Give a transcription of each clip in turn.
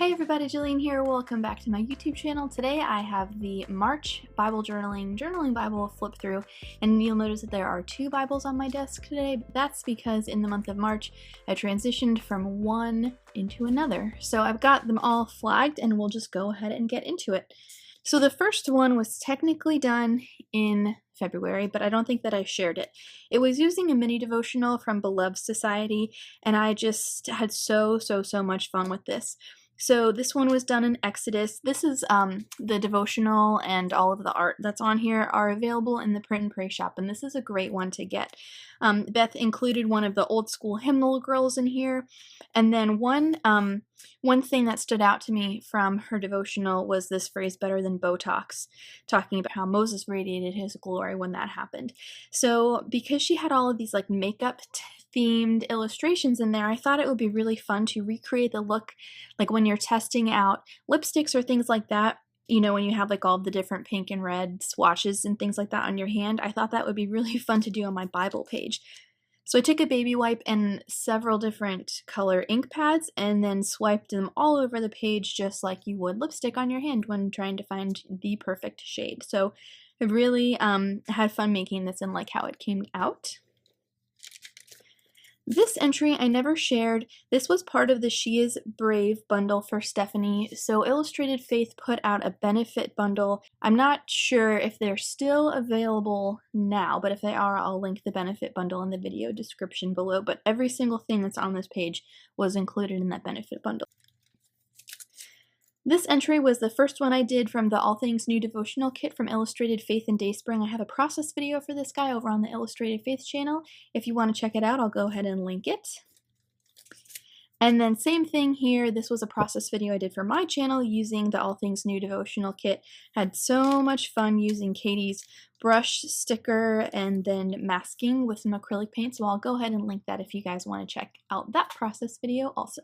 Hey everybody, Jillian here. Welcome back to my YouTube channel. Today I have the March Bible journaling Bible flip through, and you'll notice that there are two Bibles on my desk today. That's because in the month of March I transitioned from one into another. So I've got them all flagged and we'll just go ahead and get into it. So the first one was technically done in February, but I don't think that I shared it. It was using a mini devotional from Beloved Society, and I just had so much fun with this. So this one was done in Exodus. This is the devotional, and all of the art that's on here are available in the Print and Pray shop, and this is a great one to get. Beth included one of the old school hymnal girls in here, and then one thing that stood out to me from her devotional was this phrase, better than Botox, talking about how Moses radiated his glory when that happened. So because she had all of these like makeup themed illustrations in there, I thought it would be really fun to recreate the look like when you're testing out lipsticks or things like that. You know, when you have like all the different pink and red swatches and things like that on your hand, I thought that would be really fun to do on my Bible page. So I took a baby wipe and several different color ink pads and then swiped them all over the page just like you would lipstick on your hand when trying to find the perfect shade. So I really had fun making this and like how it came out. This entry I never shared. This was part of the She Is Brave bundle for Stephanie. So Illustrated Faith put out a benefit bundle. I'm not sure if they're still available now, but if they are, I'll link the benefit bundle in the video description below. But every single thing that's on this page was included in that benefit bundle. This entry was the first one I did from the All Things New devotional kit from Illustrated Faith and Dayspring. I have a process video for this guy over on the Illustrated Faith channel. If you want to check it out, I'll go ahead and link it. And then same thing here, this was a process video I did for my channel using the All Things New devotional kit. Had so much fun using Katie's brush, sticker, and then masking with some acrylic paint, so I'll go ahead and link that if you guys want to check out that process video also.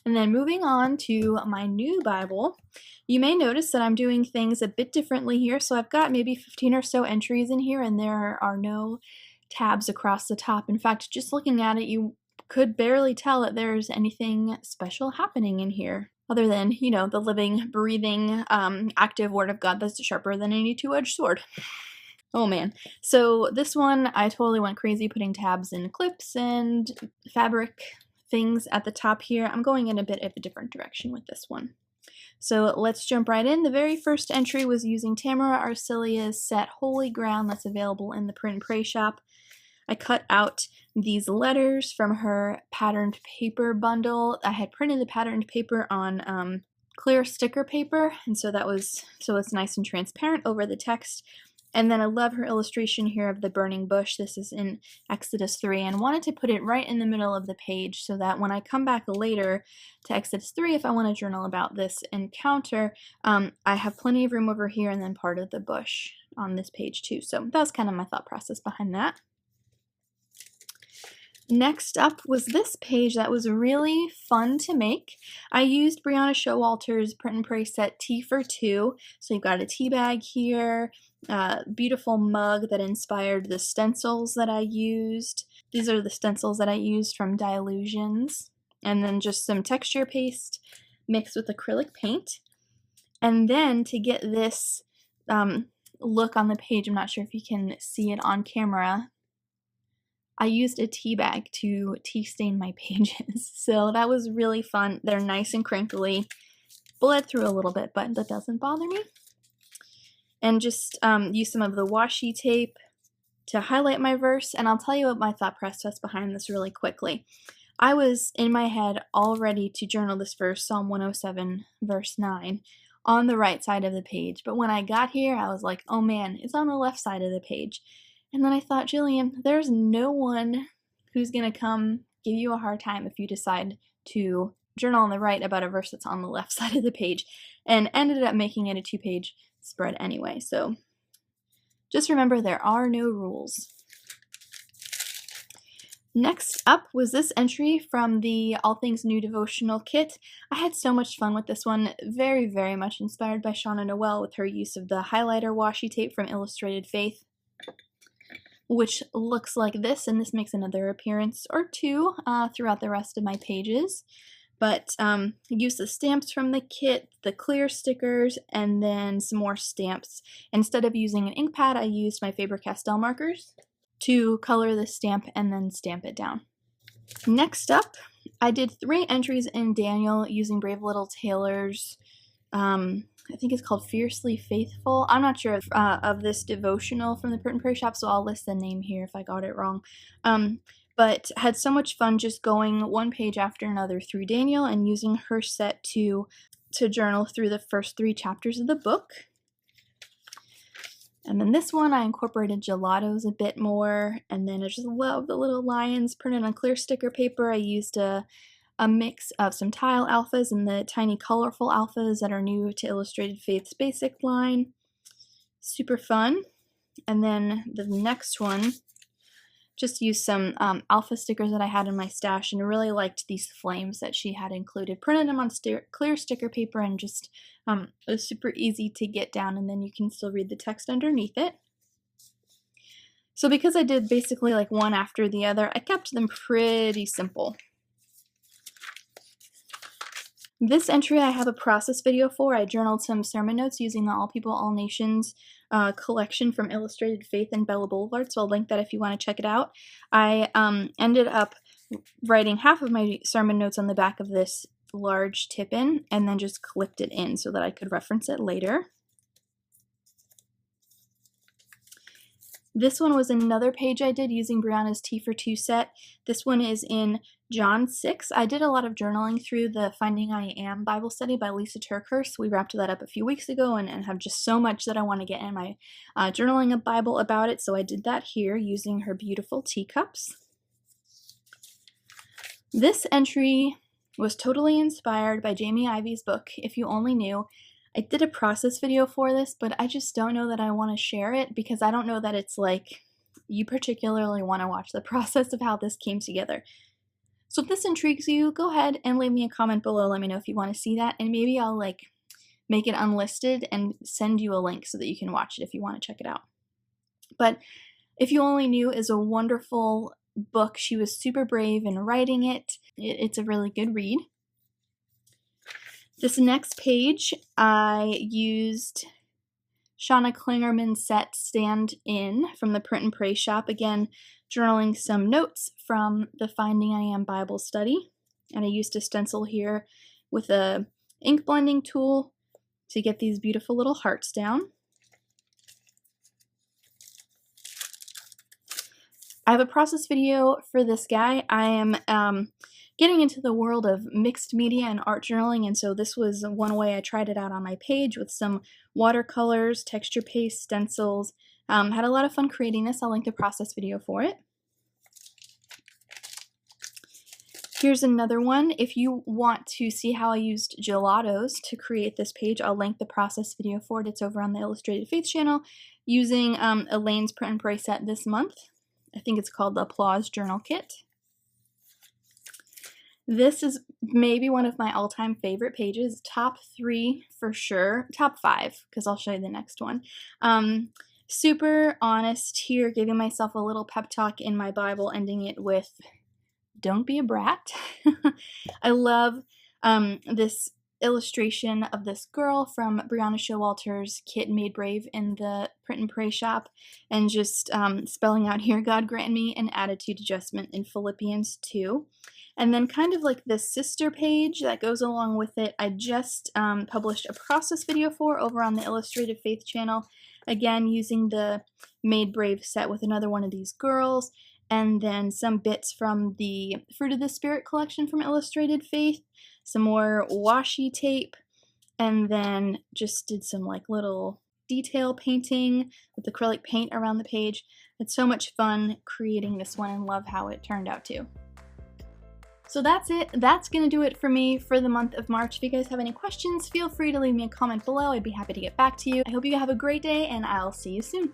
And then moving on to my new Bible, you may notice that I'm doing things a bit differently here. So I've got maybe 15 or so entries in here, and there are no tabs across the top. In fact, just looking at it, you could barely tell that there's anything special happening in here, other than, you know, the living, breathing, active Word of God that's sharper than any two-edged sword. Oh man. So this one, I totally went crazy putting tabs and clips and fabric things at the top here. I'm going in a bit of a different direction with this one. So let's jump right in. The very first entry was using Tamara Arcelia's set Holy Ground that's available in the Print and Pray shop. I cut out these letters from her patterned paper bundle. I had printed the patterned paper on clear sticker paper, and so it's nice and transparent over the text. And then I love her illustration here of the burning bush. This is in Exodus 3, and wanted to put it right in the middle of the page so that when I come back later to Exodus 3, if I want to journal about this encounter, I have plenty of room over here and then part of the bush on this page too. So that was kind of my thought process behind that. Next up was this page that was really fun to make. I used Brianna Showalter's Print and Pray set Tea for Two. So you've got a tea bag here, beautiful mug that inspired the stencils that I used. These are the stencils that I used from Dilutions. And then just some texture paste mixed with acrylic paint. And then to get this look on the page, I'm not sure if you can see it on camera, I used a tea bag to tea stain my pages. So that was really fun. They're nice and crinkly. Bled through a little bit, but that doesn't bother me. And just use some of the washi tape to highlight my verse. And I'll tell you what my thought process behind this really quickly. I was in my head all ready to journal this verse, Psalm 107, verse 9, on the right side of the page. But when I got here, I was like, oh man, it's on the left side of the page. And then I thought, Jillian, there's no one who's going to come give you a hard time if you decide to journal on the right about a verse that's on the left side of the page, and ended up making it a 2-page spread anyway. So just remember, there are no rules. Next up was this entry from the All Things New devotional kit. I had so much fun with this one, very much inspired by Shauna Noel with her use of the highlighter washi tape from Illustrated Faith, which looks like this, and this makes another appearance or two throughout the rest of my pages. But I used the stamps from the kit, the clear stickers, and then some more stamps. Instead of using an ink pad, I used my Faber-Castell markers to color the stamp and then stamp it down. Next up, I did 3 entries in Daniel using Brave Little Tailor's, I think it's called Fiercely Faithful. I'm not sure of this devotional from the Print and Pray shop, so I'll list the name here if I got it wrong. But had so much fun just going one page after another through Daniel and using her set to journal through the first 3 chapters of the book. And then this one, I incorporated gelatos a bit more, and then I just love the little lions printed on clear sticker paper. I used a mix of some tile alphas and the tiny colorful alphas that are new to Illustrated Faith's basic line. Super fun. And then the next one, just used some alpha stickers that I had in my stash and really liked these flames that she had included. Printed them on clear sticker paper and just it was super easy to get down, and then you can still read the text underneath it. So because I did basically like one after the other, I kept them pretty simple. This entry I have a process video for. I journaled some sermon notes using the All People, All Nations collection from Illustrated Faith and Bella Boulevard, so I'll link that if you want to check it out. I ended up writing half of my sermon notes on the back of this large tip-in and then just clipped it in so that I could reference it later. This one was another page I did using Brianna's Tea for Two set. This one is in John 6. I did a lot of journaling through the Finding I Am Bible study by Lisa TerKeurst. We wrapped that up a few weeks ago and have just so much that I want to get in my journaling a Bible about it, so I did that here using her beautiful teacups. This entry was totally inspired by Jamie Ivy's book, If You Only Knew. I did a process video for this, but I just don't know that I want to share it because I don't know that it's like you particularly want to watch the process of how this came together. So if this intrigues you, go ahead and leave me a comment below. Let me know if you want to see that, and maybe I'll like make it unlisted and send you a link so that you can watch it if you want to check it out. But If You Only Knew is a wonderful book. She was super brave in writing it. It's a really good read. This next page, I used Shauna Klingerman's set Stand In from the Print and Pray shop. Again, journaling some notes from the Finding I Am Bible study. And I used a stencil here with a ink blending tool to get these beautiful little hearts down. I have a process video for this guy. I am getting into the world of mixed media and art journaling, and so this was one way I tried it out on my page with some watercolors, texture paste, stencils. Had a lot of fun creating this. I'll link the process video for it. Here's another one. If you want to see how I used gelatos to create this page, I'll link the process video for it. It's over on the Illustrated Faith channel using Elaine's Print and Pray set this month. I think it's called the Applause Journal Kit. This is maybe one of my all-time favorite pages, top 3 for sure, top 5, because I'll show you the next one. Super honest here, giving myself a little pep talk in my Bible, ending it with, don't be a brat. I love this illustration of this girl from Brianna Showalter's kit Made Brave in the Print and Pray shop, and just spelling out here, God grant me an attitude adjustment in Philippians 2. And then kind of like the sister page that goes along with it, I just published a process video for over on the Illustrated Faith channel. Again, using the Made Brave set with another one of these girls, and then some bits from the Fruit of the Spirit collection from Illustrated Faith, some more washi tape, and then just did some like little detail painting with acrylic paint around the page. It's so much fun creating this one and love how it turned out too. So that's it. That's going to do it for me for the month of March. If you guys have any questions, feel free to leave me a comment below. I'd be happy to get back to you. I hope you have a great day, and I'll see you soon.